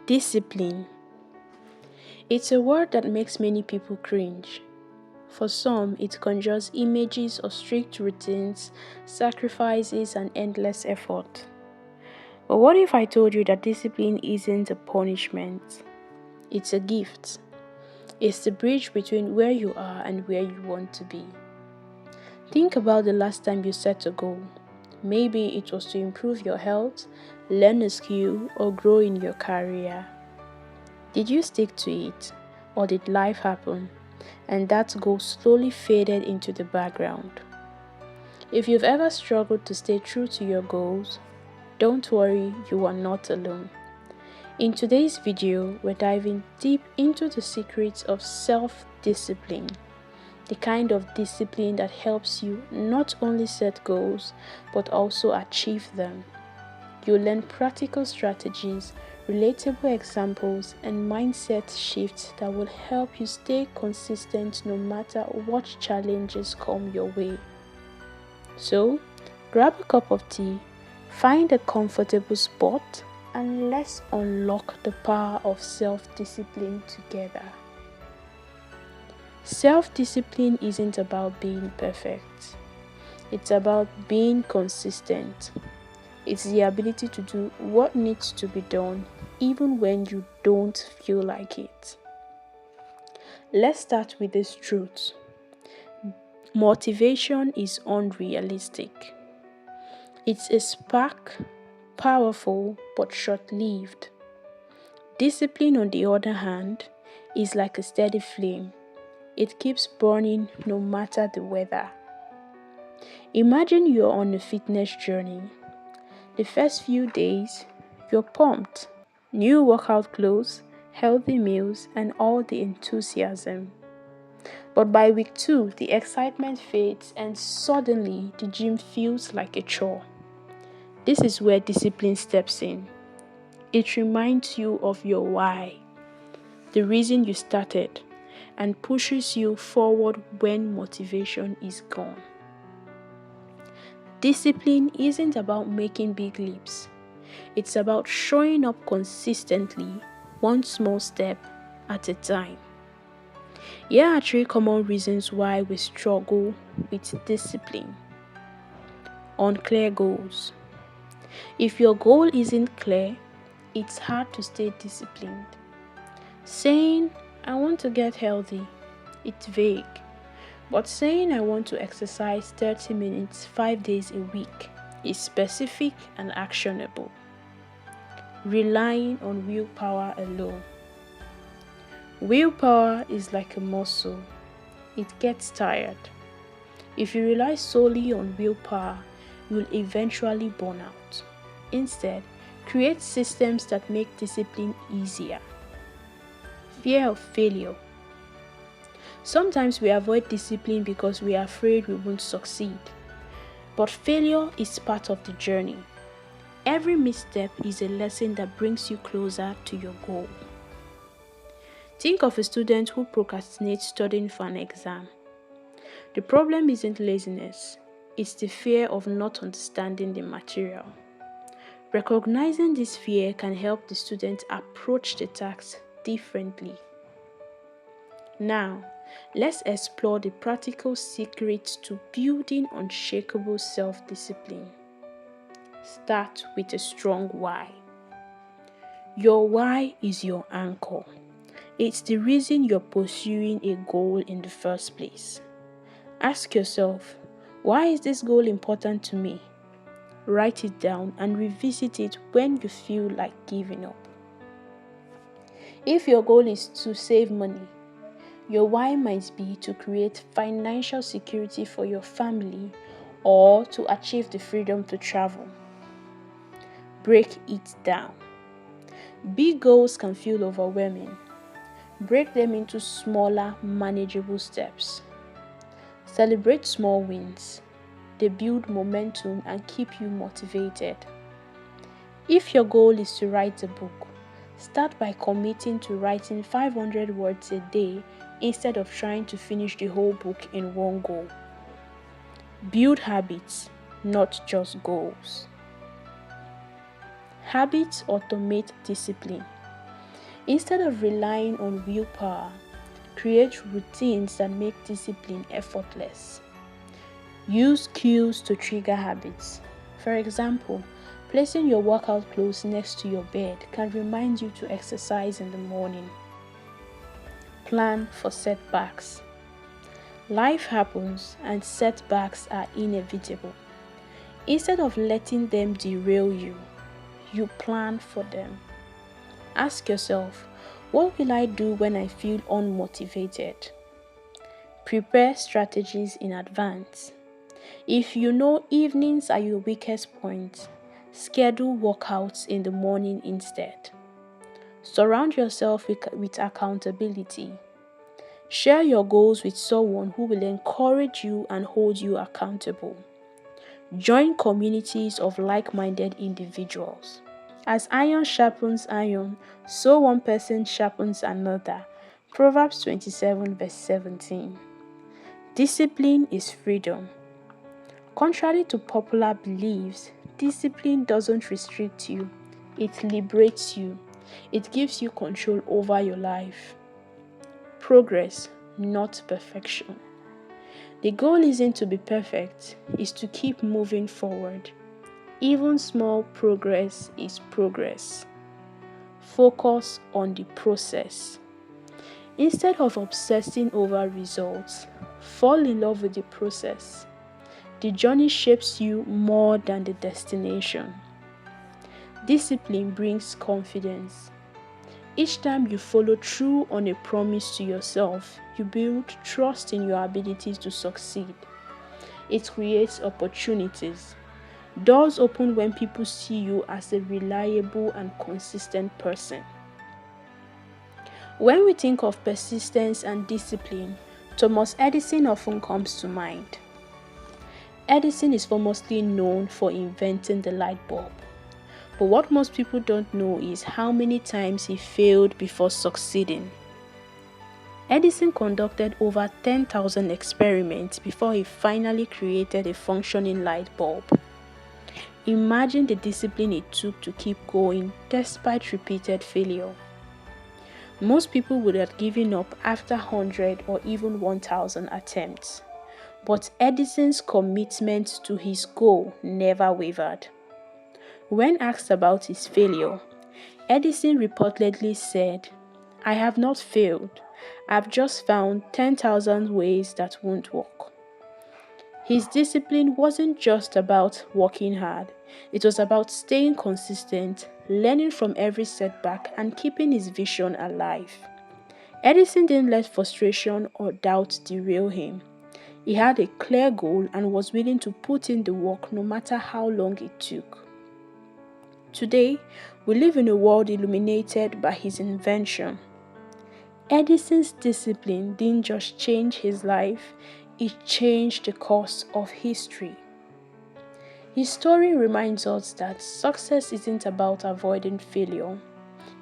Discipline. It's a word that makes many people cringe. For some, it conjures images of strict routines, sacrifices, and endless effort. But what if I told you that discipline isn't a punishment? It's a gift. It's the bridge between where you are and where you want to be. Think about the last time you set a goal. Maybe it was to improve your health, learn a skill, or grow in your career. Did you stick to it, or did life happen, and that goal slowly faded into the background? If you've ever struggled to stay true to your goals, don't worry, you are not alone. In today's video, we're diving deep into the secrets of self-discipline, the kind of discipline that helps you not only set goals, but also achieve them. You'll learn practical strategies, relatable examples, and mindset shifts that will help you stay consistent no matter what challenges come your way. So, grab a cup of tea, find a comfortable spot, and let's unlock the power of self-discipline together. Self-discipline isn't about being perfect. It's about being consistent. It's the ability to do what needs to be done even when you don't feel like it. Let's start with this truth. Motivation is unrealistic. It's a spark, powerful but short-lived. Discipline, on the other hand, is like a steady flame. It keeps burning no matter the weather. Imagine you're on a fitness journey. The first few days, you're pumped. New workout clothes, healthy meals, and all the enthusiasm. But by week 2, the excitement fades and suddenly the gym feels like a chore. This is where discipline steps in. It reminds you of your why, the reason you started, and pushes you forward when motivation is gone. Discipline isn't about making big leaps. It's about showing up consistently, one small step at a time. Here are 3 common reasons why we struggle with discipline. Unclear goals. If your goal isn't clear, it's hard to stay disciplined. Saying, "I want to get healthy," it's vague. But saying, "I want to exercise 30 minutes 5 days a week," is specific and actionable. Relying on willpower alone. Willpower is like a muscle. It gets tired. If you rely solely on willpower, you'll eventually burn out. Instead, create systems that make discipline easier. Fear of failure. Sometimes we avoid discipline because we are afraid we won't succeed. But failure is part of the journey. Every misstep is a lesson that brings you closer to your goal. Think of a student who procrastinates studying for an exam. The problem isn't laziness, it's the fear of not understanding the material. Recognizing this fear can help the student approach the task differently. Now, let's explore the practical secrets to building unshakable self-discipline. Start with a strong why. Your why is your anchor. It's the reason you're pursuing a goal in the first place. Ask yourself, why is this goal important to me? Write it down and revisit it when you feel like giving up. If your goal is to save money, your why might be to create financial security for your family or to achieve the freedom to travel. Break it down. Big goals can feel overwhelming. Break them into smaller, manageable steps. Celebrate small wins. They build momentum and keep you motivated. If your goal is to write a book, start by committing to writing 500 words a day instead of trying to finish the whole book in one go. Build habits, not just goals. Habits automate discipline. Instead of relying on willpower, create routines that make discipline effortless. Use cues to trigger habits. For example, placing your workout clothes next to your bed can remind you to exercise in the morning. Plan for setbacks. Life happens and setbacks are inevitable. Instead of letting them derail you, you plan for them. Ask yourself, what will I do when I feel unmotivated? Prepare strategies in advance. If you know evenings are your weakest point, schedule workouts in the morning instead. Surround yourself with accountability. Share your goals with someone who will encourage you and hold you accountable. Join communities of like-minded individuals. As iron sharpens iron, so one person sharpens another. Proverbs 27 verse 17. Discipline is freedom. Contrary to popular beliefs, discipline doesn't restrict you, it liberates you. It gives you control over your life. Progress, not perfection. The goal isn't to be perfect, it's to keep moving forward. Even small progress is progress. Focus on the process. Instead of obsessing over results, fall in love with the process. The journey shapes you more than the destination. Discipline brings confidence. Each time you follow through on a promise to yourself, you build trust in your abilities to succeed. It creates opportunities. Doors open when people see you as a reliable and consistent person. When we think of persistence and discipline, Thomas Edison often comes to mind. Edison is famously known for inventing the light bulb. But what most people don't know is how many times he failed before succeeding. Edison conducted over 10,000 experiments before he finally created a functioning light bulb. Imagine the discipline it took to keep going despite repeated failure. Most people would have given up after 100 or even 1,000 attempts. But Edison's commitment to his goal never wavered. When asked about his failure, Edison reportedly said, "I have not failed. I've just found 10,000 ways that won't work." His discipline wasn't just about working hard. It was about staying consistent, learning from every setback, and keeping his vision alive. Edison didn't let frustration or doubt derail him. He had a clear goal and was willing to put in the work no matter how long it took. Today, we live in a world illuminated by his invention. Edison's discipline didn't just change his life, it changed the course of history. His story reminds us that success isn't about avoiding failure.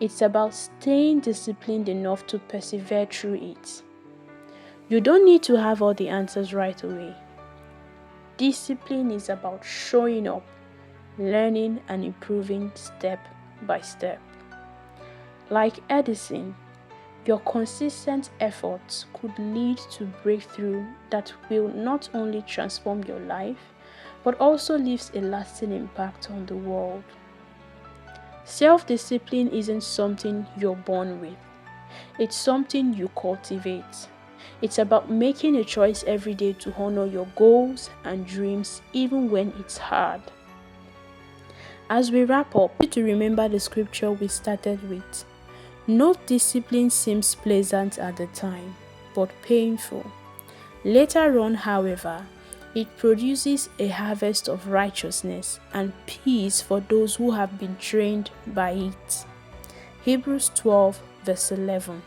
It's about staying disciplined enough to persevere through it. You don't need to have all the answers right away. Discipline is about showing up, learning, and improving step by step. Like Edison, your consistent efforts could lead to breakthrough that will not only transform your life, but also leaves a lasting impact on the world. Self-discipline isn't something you're born with. It's something you cultivate. It's about making a choice every day to honor your goals and dreams even when it's hard. As we wrap up, we need to remember the scripture we started with. No discipline seems pleasant at the time, but painful. Later on, however, it produces a harvest of righteousness and peace for those who have been trained by it. Hebrews 12 verse 11.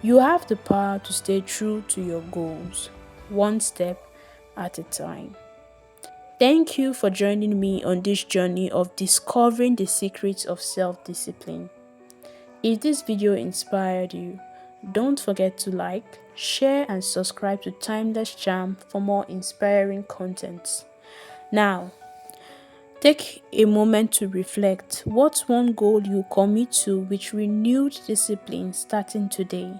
You have the power to stay true to your goals, one step at a time. Thank you for joining me on this journey of discovering the secrets of self-discipline. If this video inspired you, don't forget to like, share, and subscribe to Timeless Charm for more inspiring content. Now, Take a moment to reflect. What's one goal you commit to with renewed discipline starting today?